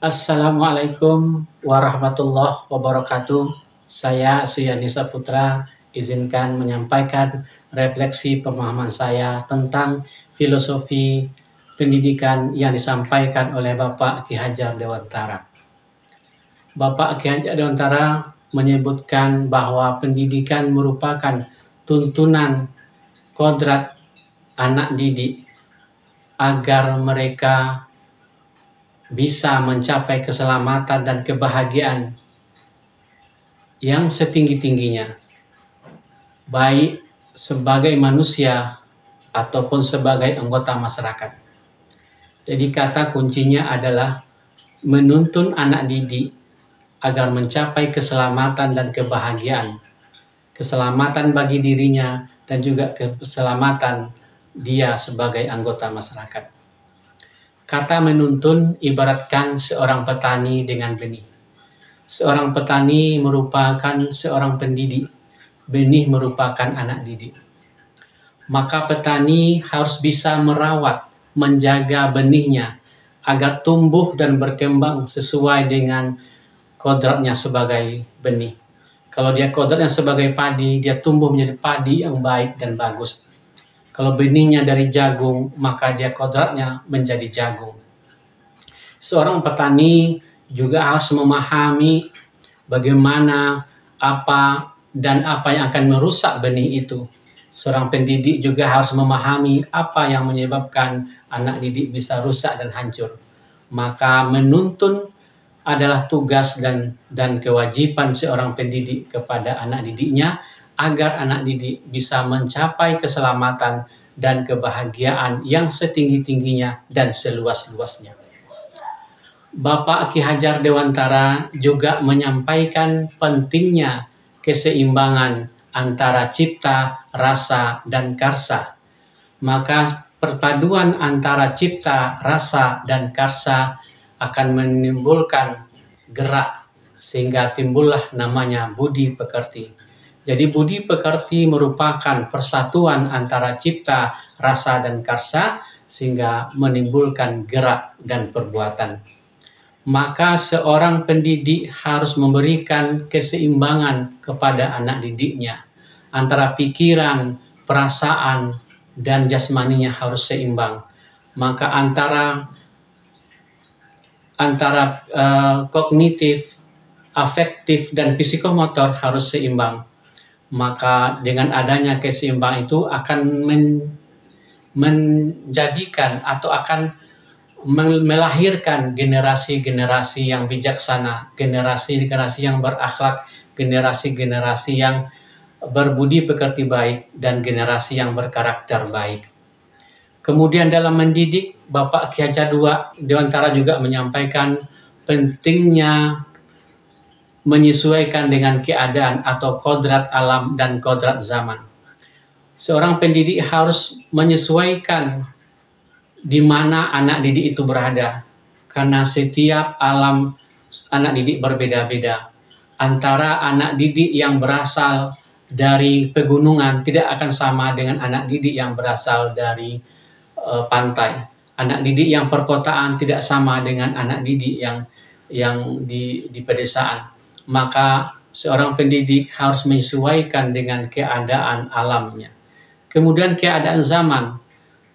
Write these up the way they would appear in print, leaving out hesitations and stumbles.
Assalamualaikum warahmatullahi wabarakatuh. Saya Suyani Saputra, izinkan menyampaikan refleksi pemahaman saya tentang filosofi pendidikan yang disampaikan oleh Bapak Ki Hajar Dewantara. Bapak Ki Hajar Dewantara menyebutkan bahwa pendidikan merupakan tuntunan kodrat anak didik agar mereka bisa mencapai keselamatan dan kebahagiaan yang setinggi-tingginya, baik sebagai manusia ataupun sebagai anggota masyarakat. Jadi kata kuncinya adalah menuntun anak didik agar mencapai keselamatan dan kebahagiaan. Keselamatan bagi dirinya dan juga keselamatan dia sebagai anggota masyarakat. Kata menuntun ibaratkan seorang petani dengan benih. Seorang petani merupakan seorang pendidik, benih merupakan anak didik. Maka petani harus bisa merawat, menjaga benihnya agar tumbuh dan berkembang sesuai dengan kodratnya sebagai benih. Kalau dia kodratnya sebagai padi, dia tumbuh menjadi padi yang baik dan bagus. Kalau benihnya dari jagung, maka dia kodratnya menjadi jagung. Seorang petani juga harus memahami bagaimana apa yang akan merusak benih itu. Seorang pendidik juga harus memahami apa yang menyebabkan anak didik bisa rusak dan hancur. Maka menuntun adalah tugas dan kewajiban seorang pendidik kepada anak didiknya agar anak didik bisa mencapai keselamatan dan kebahagiaan yang setinggi-tingginya dan seluas-luasnya. Bapak Ki Hajar Dewantara juga menyampaikan pentingnya keseimbangan antara cipta, rasa, dan karsa. Maka perpaduan antara cipta, rasa, dan karsa akan menimbulkan gerak sehingga timbullah namanya budi pekerti. Jadi budi pekerti merupakan persatuan antara cipta, rasa, dan karsa sehingga menimbulkan gerak dan perbuatan. Maka seorang pendidik harus memberikan keseimbangan kepada anak didiknya. Antara pikiran, perasaan, dan jasmaninya harus seimbang. Maka antara kognitif, afektif, dan psikomotor harus seimbang. Maka dengan adanya keseimbangan itu akan menjadikan atau akan melahirkan generasi-generasi yang bijaksana, generasi-generasi yang berakhlak, generasi-generasi yang berbudi pekerti baik, dan generasi yang berkarakter baik. Kemudian dalam mendidik, Bapak Ki Hajar Dewantara juga menyampaikan pentingnya menyesuaikan dengan keadaan atau kodrat alam dan kodrat zaman. Seorang pendidik harus menyesuaikan di mana anak didik itu berada, karena setiap alam anak didik berbeda-beda. Antara anak didik yang berasal dari pegunungan tidak akan sama dengan anak didik yang berasal dari pantai. Anak didik yang perkotaan tidak sama dengan anak didik yang di pedesaan. Maka seorang pendidik harus menyesuaikan dengan keadaan alamnya. Kemudian keadaan zaman.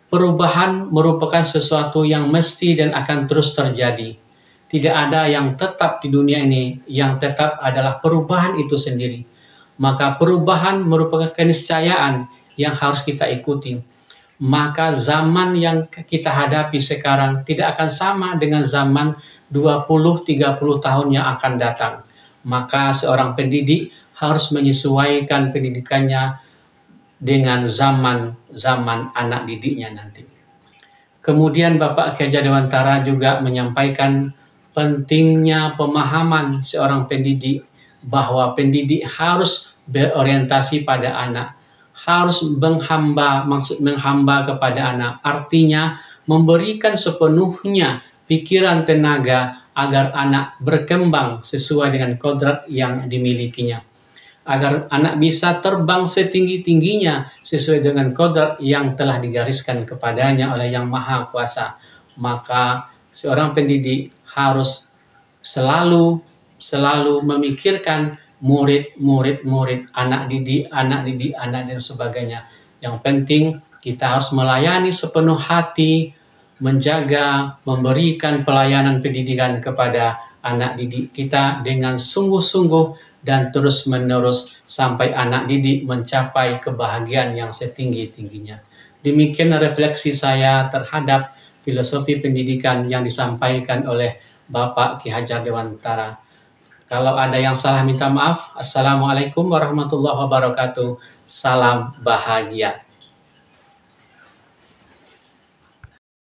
Perubahan merupakan sesuatu yang mesti dan akan terus terjadi. Tidak ada yang tetap di dunia ini, yang tetap adalah perubahan itu sendiri. Maka perubahan merupakan keniscayaan yang harus kita ikuti. Maka zaman yang kita hadapi sekarang tidak akan sama dengan zaman 20-30 tahun yang akan datang. Maka seorang pendidik harus menyesuaikan pendidikannya dengan zaman anak didiknya nanti. Kemudian Bapak Ki Hajar Dewantara juga menyampaikan pentingnya pemahaman seorang pendidik bahwa pendidik harus berorientasi pada anak, harus menghamba kepada anak, artinya memberikan sepenuhnya pikiran tenaga agar anak berkembang sesuai dengan kodrat yang dimilikinya. Agar anak bisa terbang setinggi-tingginya sesuai dengan kodrat yang telah digariskan kepadanya oleh Yang Maha Kuasa. Maka seorang pendidik harus selalu memikirkan murid, anak didik, dan sebagainya. Yang penting kita harus melayani sepenuh hati, menjaga, memberikan pelayanan pendidikan kepada anak didik kita dengan sungguh-sungguh dan terus-menerus sampai anak didik mencapai kebahagiaan yang setinggi-tingginya. Demikian refleksi saya terhadap filosofi pendidikan yang disampaikan oleh Bapak Ki Hajar Dewantara. Kalau ada yang salah minta maaf. Assalamualaikum warahmatullahi wabarakatuh. Salam bahagia.